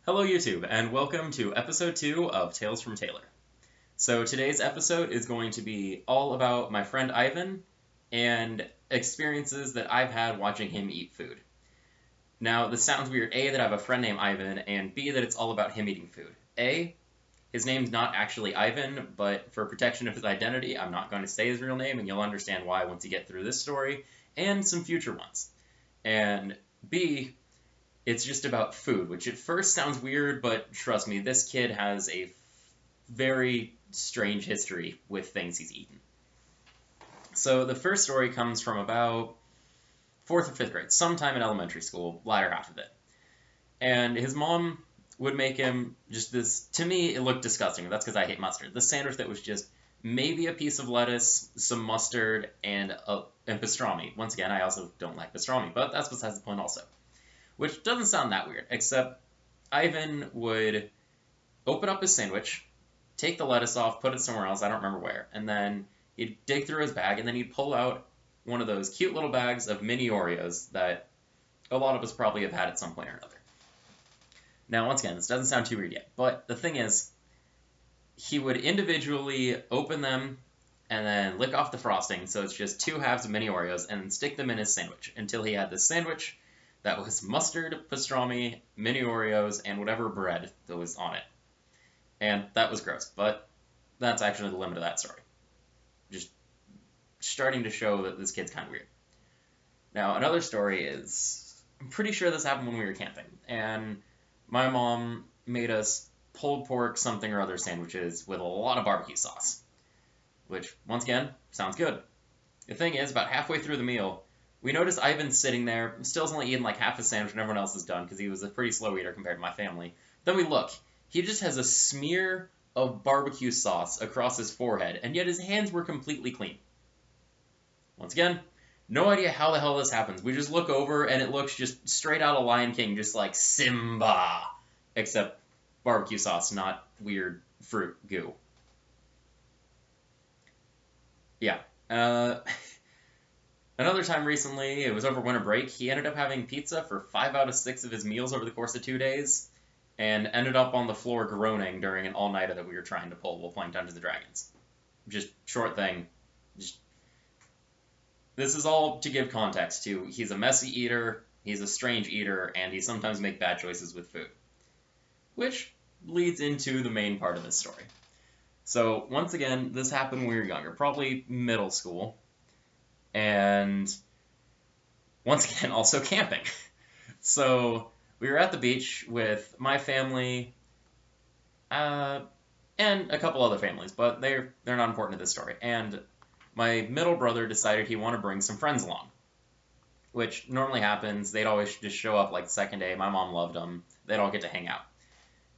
Hello YouTube, and welcome to episode 2 of Tales from Taylor. So today's episode is going to be all about my friend Ivan and experiences that I've had watching him eat food. Now, this sounds weird, A, that I have a friend named Ivan, and B, that it's all about him eating food. A, his name's not actually Ivan, but for protection of his identity, I'm not going to say his real name, and you'll understand why once you get through this story, and some future ones. And B, it's just about food, which at first sounds weird, but trust me, this kid has a very strange history with things he's eaten. So the first story comes from about 4th or 5th grade, sometime in elementary school, latter half of it. And his mom would make him just this, to me, it looked disgusting. That's because I hate mustard. The sandwich that was just maybe a piece of lettuce, some mustard, and pastrami. Once again, I also don't like pastrami, but that's besides the point also. Which doesn't sound that weird, except Ivan would open up his sandwich, take the lettuce off, put it somewhere else, I don't remember where, and then he'd dig through his bag, and then he'd pull out one of those cute little bags of mini Oreos that a lot of us probably have had at some point or another. Now, once again, this doesn't sound too weird yet, but the thing is, he would individually open them and then lick off the frosting, so it's just 2 halves of mini Oreos, and stick them in his sandwich until he had this sandwich that was mustard, pastrami, mini Oreos, and whatever bread that was on it. And that was gross, but that's actually the limit of that story. Just starting to show that this kid's kind of weird. Now, another story is, I'm pretty sure this happened when we were camping, and my mom made us pulled pork something or other sandwiches with a lot of barbecue sauce, which, once again, sounds good. The thing is, about halfway through the meal, we noticed Ivan sitting there, still's only eating like half a sandwich and everyone else is done because he was a pretty slow eater compared to my family. Then we look. He just has a smear of barbecue sauce across his forehead, and yet his hands were completely clean. Once again, no idea how the hell this happens. We just look over and it looks just straight out of Lion King, just like Simba. Except barbecue sauce, not weird fruit goo. Yeah. Another time recently, it was over winter break, he ended up having pizza for 5 out of 6 of his meals over the course of 2 days, and ended up on the floor groaning during an all-nighter that we were trying to pull while playing Dungeons & Dragons. Just short thing. This is all to give context to, he's a messy eater, he's a strange eater, and he sometimes makes bad choices with food. Which leads into the main part of this story. So, once again, this happened when we were younger, probably middle school. And once again, also camping. So we were at the beach with my family and a couple other families, but they're not important to this story. And my middle brother decided he wanted to bring some friends along, which normally happens. They'd always just show up like the second day. My mom loved them. They'd all get to hang out.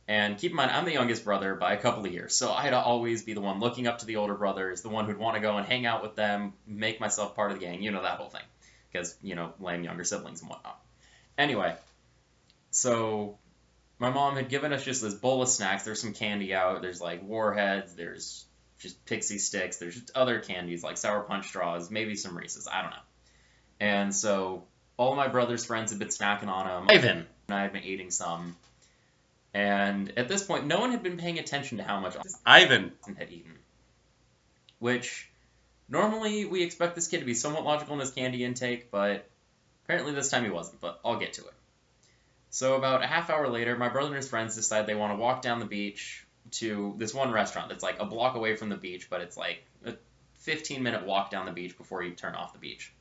And keep in mind, I'm the youngest brother by a couple of years, so I'd always be the one looking up to the older brothers, the one who'd want to go and hang out with them, make myself part of the gang, you know, that whole thing. Because, you know, lame younger siblings and whatnot. Anyway, so my mom had given us just this bowl of snacks. There's some candy out. There's, like, Warheads. There's just Pixie Sticks. There's just other candies, like Sour Punch Straws, maybe some Reese's. I don't know. And so all of my brother's friends had been snacking on them. Ivan and I had been eating some. And at this point, no one had been paying attention to how much Ivan had eaten. Which, normally we expect this kid to be somewhat logical in his candy intake, but apparently this time he wasn't, but I'll get to it. So about a half hour later, my brother and his friends decide they want to walk down the beach to this one restaurant that's like a block away from the beach, but it's like a 15-minute walk down the beach before you turn off the beach.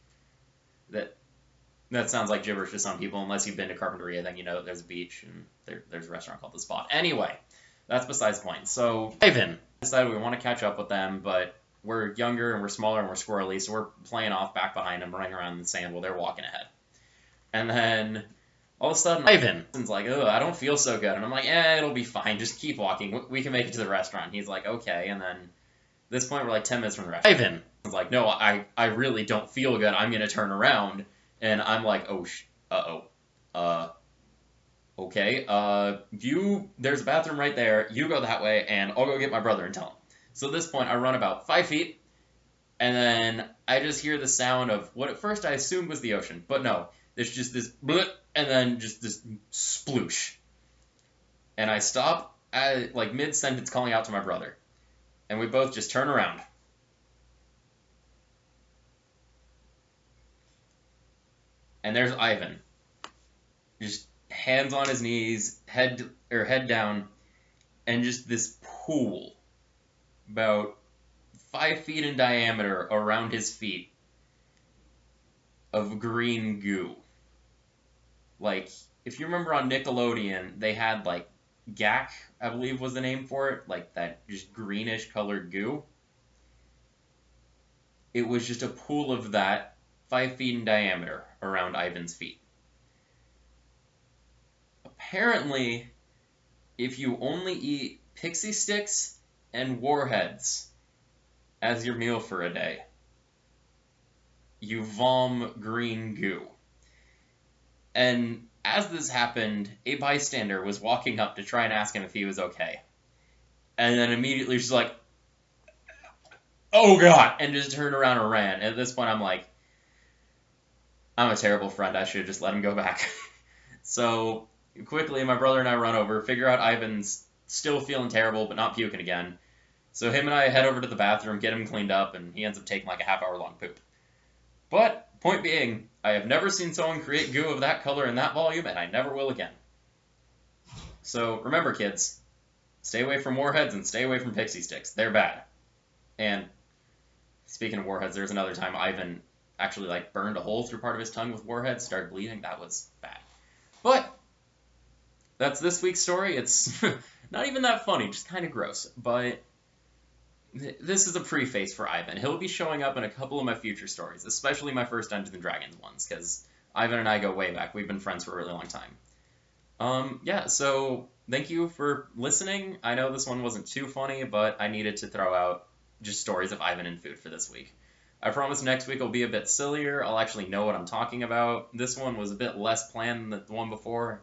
That sounds like gibberish to some people. Unless you've been to Carpinteria, then you know that there's a beach and there's a restaurant called The Spot. Anyway, that's besides the point. So Ivan decided we want to catch up with them, but we're younger and we're smaller and we're squirrely, so we're playing off back behind them, running around in the sand while they're walking ahead. And then all of a sudden, Ivan's like, "Oh, I don't feel so good." And I'm like, it'll be fine. Just keep walking. We can make it to the restaurant. And he's like, "Okay." And then at this point, we're like 10 minutes from the restaurant. Ivan's like, "No, I really don't feel good. I'm going to turn around." And I'm like, okay, there's a bathroom right there, you go that way, and I'll go get my brother and tell him. So at this point, I run about 5 feet, and then I just hear the sound of what at first I assumed was the ocean, but no, there's just this blip, and then just this sploosh. And I stop at, like, mid-sentence calling out to my brother. And we both just turn around. And there's Ivan. Just hands on his knees, head down, and just this pool about 5 feet in diameter around his feet of green goo. Like, if you remember on Nickelodeon, they had, like, Gak, I believe was the name for it, like that just greenish colored goo. It was just a pool of that, 5 feet in diameter, around Ivan's feet. Apparently, if you only eat pixie sticks and warheads as your meal for a day, you vom green goo. And as this happened, a bystander was walking up to try and ask him if he was okay. And then immediately she's like, oh god, and just turned around and ran. At this point, I'm like, I'm a terrible friend. I should have just let him go back. So quickly, my brother and I run over, figure out Ivan's still feeling terrible, but not puking again. So him and I head over to the bathroom, get him cleaned up, and he ends up taking like a half-hour-long poop. But, point being, I have never seen someone create goo of that color and that volume, and I never will again. So, remember kids, stay away from warheads and stay away from pixie sticks. They're bad. And, speaking of warheads, there's another time Ivan actually, like, burned a hole through part of his tongue with warheads, started bleeding. That was bad. But, that's this week's story. It's not even that funny, just kind of gross. But this is a preface for Ivan. He'll be showing up in a couple of my future stories, especially my first Dungeons & Dragons ones, because Ivan and I go way back. We've been friends for a really long time. Yeah, so thank you for listening. I know this one wasn't too funny, but I needed to throw out just stories of Ivan and food for this week. I promise next week will be a bit sillier. I'll actually know what I'm talking about. This one was a bit less planned than the one before.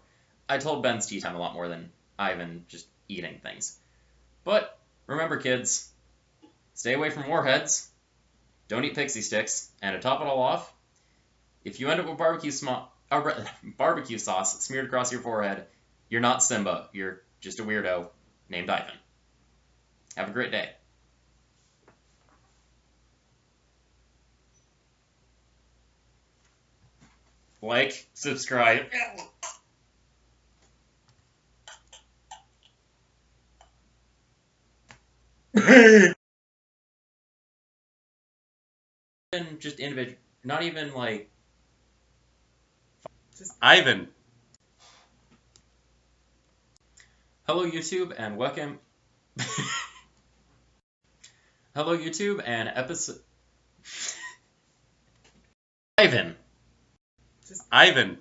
I told Ben's tea time a lot more than Ivan just eating things. But remember, kids, stay away from warheads, don't eat pixie sticks, and to top it all off, if you end up with barbecue sauce smeared across your forehead, you're not Simba, you're just a weirdo named Ivan. Have a great day. Like, subscribe. And just individual, not even like just Ivan. Hello YouTube and welcome. Hello YouTube and episode. Ivan. Just Ivan.